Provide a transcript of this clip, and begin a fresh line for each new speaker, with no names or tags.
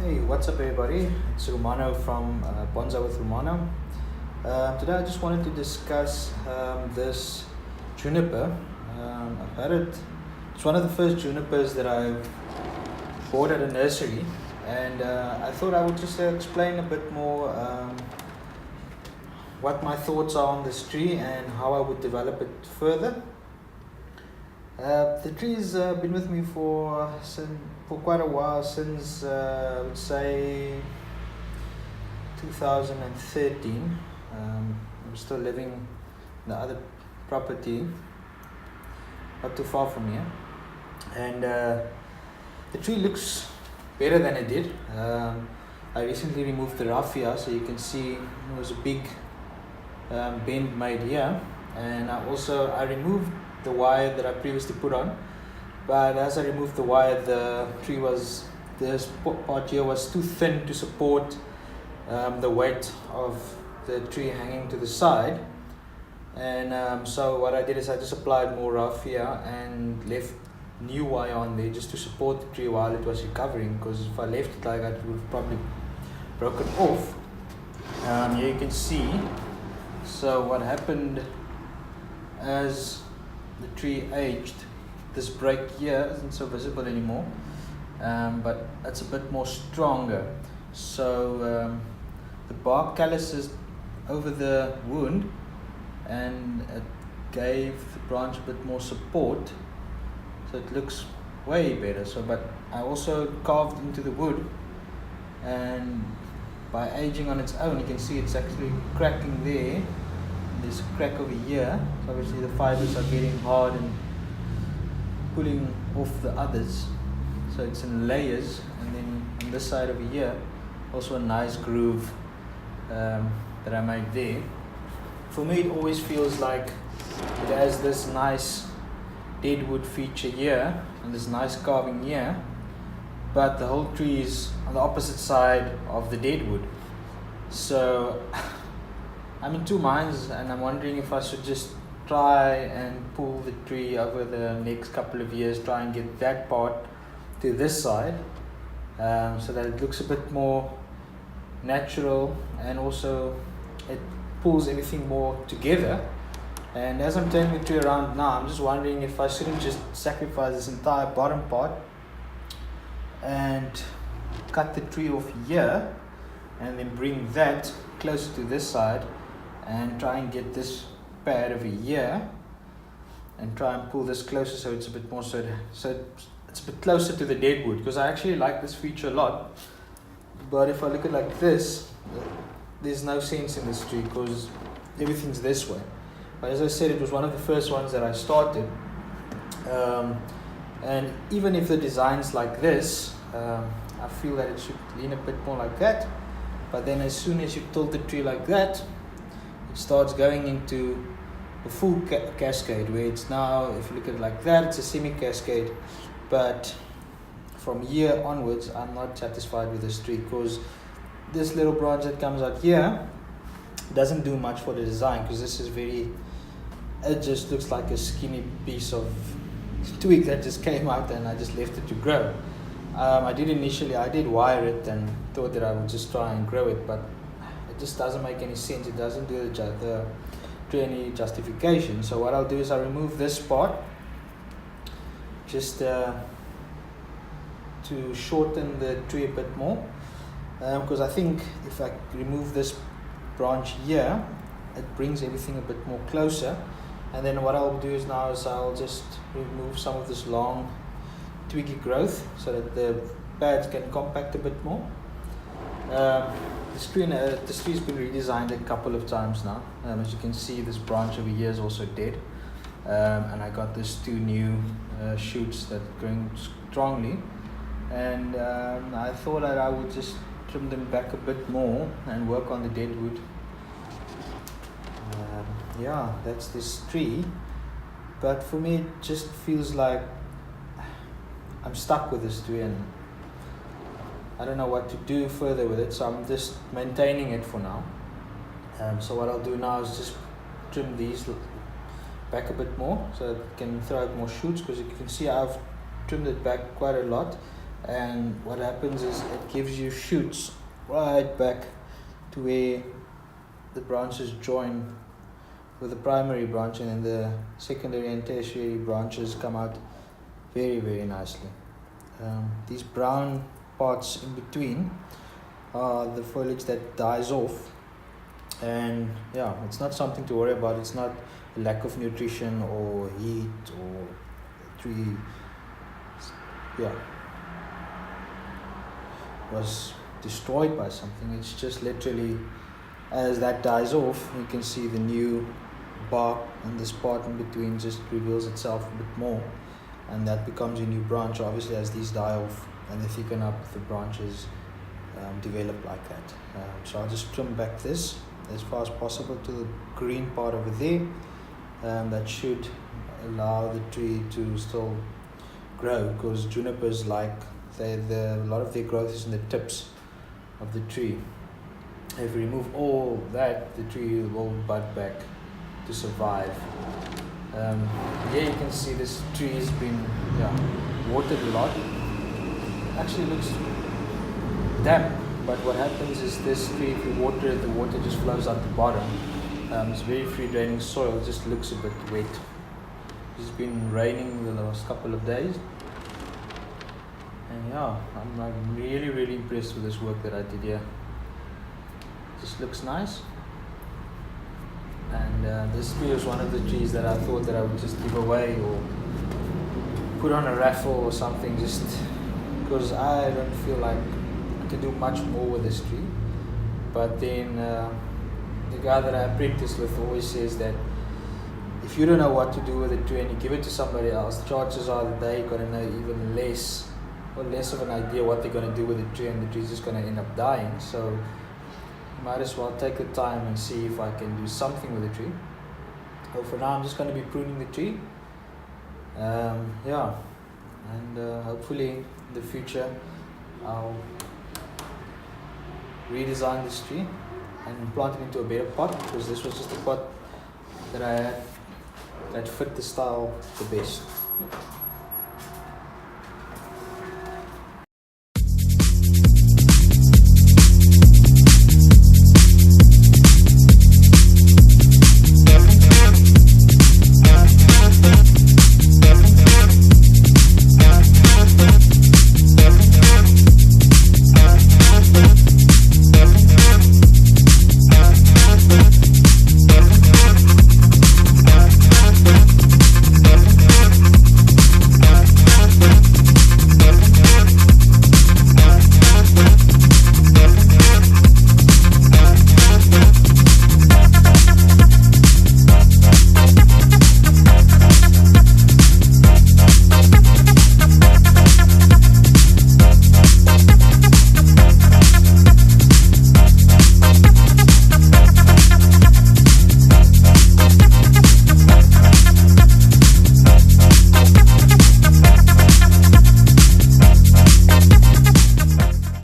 Hey, what's up everybody? It's Romano from Bonsaiwithromano. Today I just wanted to discuss this juniper. I've had it. It's one of the first junipers that I bought at a nursery, and I thought I would just explain a bit more what my thoughts are on this tree and how I would develop it further. The tree's been with me for quite a while, since I would say 2013. I'm still living in the other property, not too far from here, and the tree looks better than it did. I recently removed the raffia, so you can see there was a big bend made here, and I removed the wire that I previously put on, but as I removed the wire, this part here was too thin to support the weight of the tree hanging to the side, and so what I did is I just applied more raffia and left new wire on there just to support the tree while it was recovering, because if I left it like that, it would have probably broken off. Here you can see, so what happened as the tree aged, this break here isn't so visible anymore, but it's a bit more stronger. So the bark calluses over the wound, and it gave the branch a bit more support, so it looks way better. But I also carved into the wood, and by aging on its own, you can see it's actually cracking there. There's a crack over here, so obviously the fibers are getting hard and pulling off the others, so it's in layers. And then on this side over here, also a nice groove that I made there. For me, it always feels like it has this nice deadwood feature here and this nice carving here, but the whole tree is on the opposite side of the deadwood. So I'm in two minds, and I'm wondering if I should just try and pull the tree over the next couple of years, try and get that part to this side, so that it looks a bit more natural, and also it pulls everything more together. And as I'm turning the tree around now, I'm just wondering if I shouldn't just sacrifice this entire bottom part and cut the tree off here, and then bring that closer to this side, and try and get this pad over here and try and pull this closer, so it's a bit more so it's a bit closer to the deadwood, because I actually like this feature a lot. But if I look at it like this, there's no sense in this tree because everything's this way. But as I said, it was one of the first ones that I started, and even if the design's like this, I feel that it should lean a bit more like that. But then as soon as you tilt the tree like that, it starts going into a full cascade, where it's now, if you look at it like that, it's a semi-cascade. But from here onwards, I'm not satisfied with this tree, because this little branch that comes out here doesn't do much for the design, because this is it just looks like a skinny piece of twig that just came out, and I just left it to grow. I did wire it and thought that I would just try and grow it, but it just doesn't make any sense. It doesn't do the tree any justification. So what I'll do is I'll remove this part, just to shorten the tree a bit more, because I think if I remove this branch here, it brings everything a bit more closer. And then what I'll do is I'll just remove some of this long twiggy growth, so that the pads can compact a bit more. This tree's been redesigned a couple of times now. As you can see, this branch over here is also dead, and I got these two new shoots that are growing strongly, and I thought that I would just trim them back a bit more and work on the dead wood. Yeah, that's this tree, but for me it just feels like I'm stuck with this tree, and I don't know what to do further with it, so I'm just maintaining it for now. So what I'll do now is just trim these back a bit more, so it can throw out more shoots, because you can see I've trimmed it back quite a lot. and what happens is it gives you shoots right back to where the branches join with the primary branch, and then the secondary and tertiary branches come out very, very nicely. These brown parts in between are the foliage that dies off, and yeah, it's not something to worry about. It's not a lack of nutrition or heat or tree was destroyed by something. It's just literally, as that dies off, you can see the new bark, and this part in between just reveals itself a bit more, and that becomes a new branch. Obviously, as these die off and they thicken up, the branches develop like that. So I'll just trim back this as far as possible to the green part over there. That should allow the tree to still grow, because junipers, like a lot of their growth is in the tips of the tree. If you remove all that, the tree will bud back to survive. Here you can see this tree has been watered a lot. Actually looks damp, but what happens is this tree, if you water it, the water just flows out the bottom. It's very free draining soil, it just looks a bit wet. It's been raining the last couple of days, and I'm like really impressed with this work that I did here. Just looks nice. And this tree was one of the trees that I thought that I would just give away or put on a raffle or something, just because I don't feel like I can do much more with this tree. But then the guy that I apprenticed with always says that if you don't know what to do with a tree and you give it to somebody else, chances are that they're going to know even less of an idea what they're going to do with the tree, and the tree's just going to end up dying. So might as well take the time and see if I can do something with the tree. So for now I'm just going to be pruning the tree. And hopefully in the future I'll redesign this tree and plant it into a better pot, because this was just a pot that I had that fit the style the best.